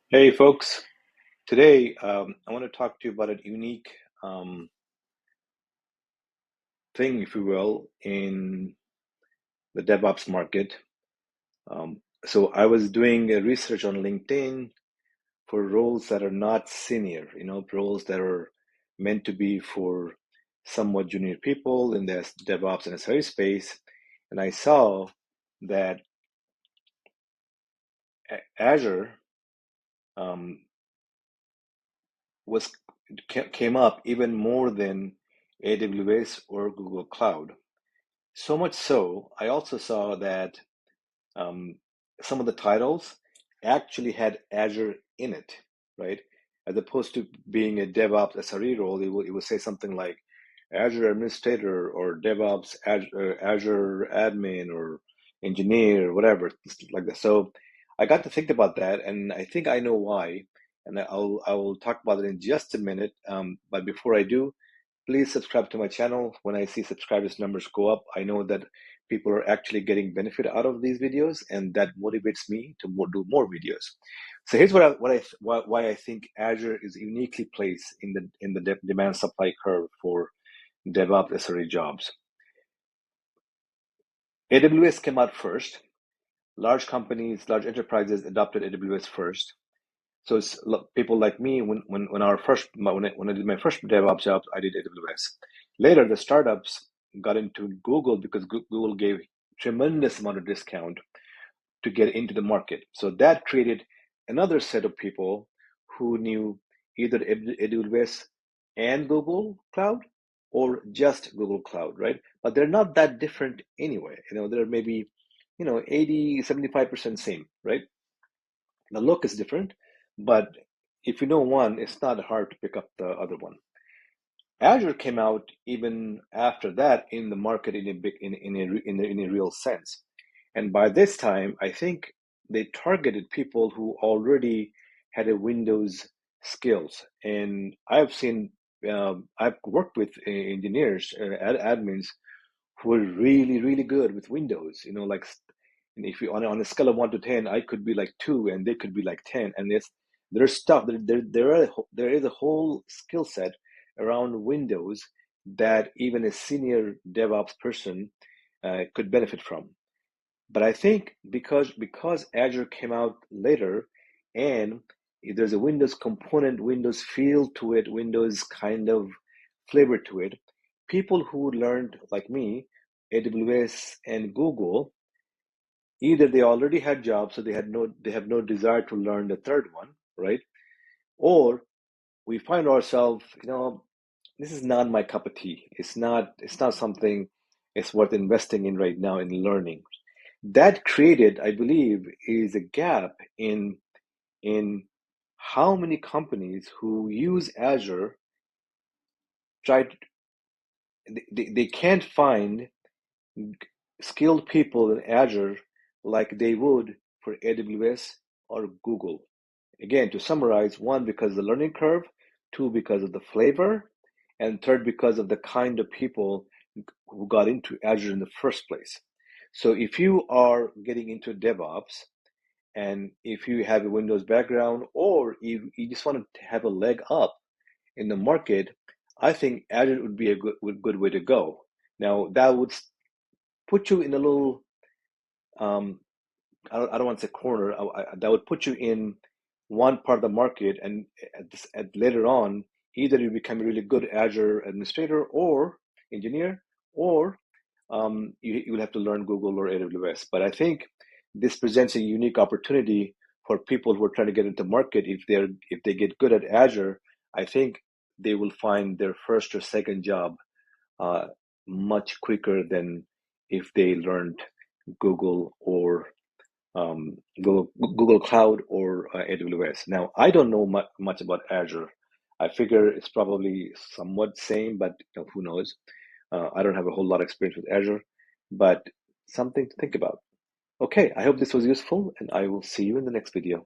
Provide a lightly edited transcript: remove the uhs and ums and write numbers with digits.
Hey folks, today I want to talk to you about a unique thing, if you will, in the DevOps market. So I was doing a research on LinkedIn for roles that are not senior, roles that are meant to be for somewhat junior people in the DevOps and SRE space. And I saw that Azure um, was came up even more than AWS or Google Cloud. So much so, I also saw that um, some of the titles actually had Azure in it, right? As opposed to being a DevOps SRE role, it would say something like Azure Administrator or DevOps Azure Admin or Engineer, whatever, like that. So I got to think about that, and I think I know why. And I will talk about it in just a minute. But before I do, please subscribe to my channel. When I see subscribers numbers go up, I know that people are actually getting benefit out of these videos, and that motivates me to do more videos. So here's why I think Azure is uniquely placed in the demand supply curve for DevOps SRE jobs. AWS came out first. Large companies, large enterprises adopted AWS first. So it's people like me when when I did my first DevOps job, I did AWS. Later, the startups got into Google because Google gave tremendous amount of discount to get into the market. So that created another set of people who knew either AWS and Google Cloud or just Google Cloud, right? But they're not that different anyway. They're maybe, 80, 75% same, right? The look is different, but if you know one, it's not hard to pick up the other one. Azure came out even after that in the market in a big in a real sense, and by this time, I think they targeted people who already had a Windows skills. And I've worked with engineers, admins who are really really good with Windows. And if you on a scale of 1 to 10, I could be like 2, and they could be like 10. And there's stuff there is a whole skill set around Windows that even a senior DevOps person could benefit from. But I think because Azure came out later, and there's a Windows component, Windows feel to it, Windows kind of flavor to it, people who learned like me AWS and Google, either they already had jobs, so they have no desire to learn the third one, right? Or we find ourselves, this is not my cup of tea. It's not something it's worth investing in right now in learning. That created, I believe, is a gap in how many companies who use Azure try to, they can't find skilled people in Azure like they would for AWS or Google. Again, to summarize, one, because of the learning curve, two, because of the flavor, and third, because of the kind of people who got into Azure in the first place. So if you are getting into DevOps, and if you have a Windows background, or you just want to have a leg up in the market, I think Azure would be a good way to go. Now, that would put you in a little, um, I don't want to say corner, that would put you in one part of the market, and later on, either you become a really good Azure administrator or engineer, or you will have to learn Google or AWS. But I think this presents a unique opportunity for people who are trying to get into market. If they get good at Azure, I think they will find their first or second job uh, much quicker than if they learned Google or Google Cloud or AWS. Now, I don't know much about Azure. I figure it's probably somewhat same, but who knows? I don't have a whole lot of experience with Azure, but something to think about. Okay, I hope this was useful, and I will see you in the next video.